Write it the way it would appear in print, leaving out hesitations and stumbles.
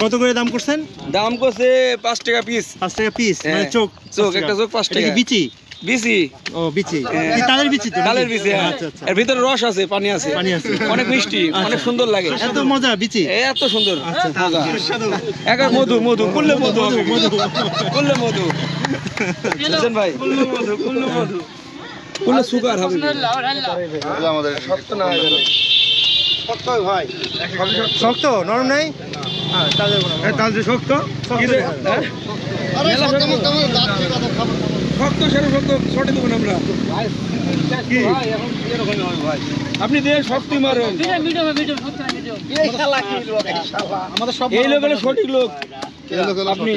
কত করে দাম করছেন? দাম করছে 5 টাকা পিস। 5 টাকা পিস, মানে চোখ একটা চোখ 5 টাকা। বিচি বিচি। ও বিচি, কি তালের বিচি তো? তালের বিচি। আচ্ছা আচ্ছা, এর ভিতরে রস আছে, পানি আছে, অনেক মিষ্টি, অনেক সুন্দর লাগে। এত মজা বিচি, এত সুন্দর মজা। একা মধু মধু কুল্লে মধু কুল্লে মধু বুঝছেন ভাই? কুল্লে মধু কুল্লে সুগার হবে আমাদের শক্ত না হয় শক্ত ভাই, শক্ত নরম নাই। হ্যাঁ তাল যে শক্ত শক্ত সেরকম শক্ত ছটে দেবেন আমরা। আপনি দিয়ে শক্তি মারেন, এই লোক হলো সঠিক লোক। আপনি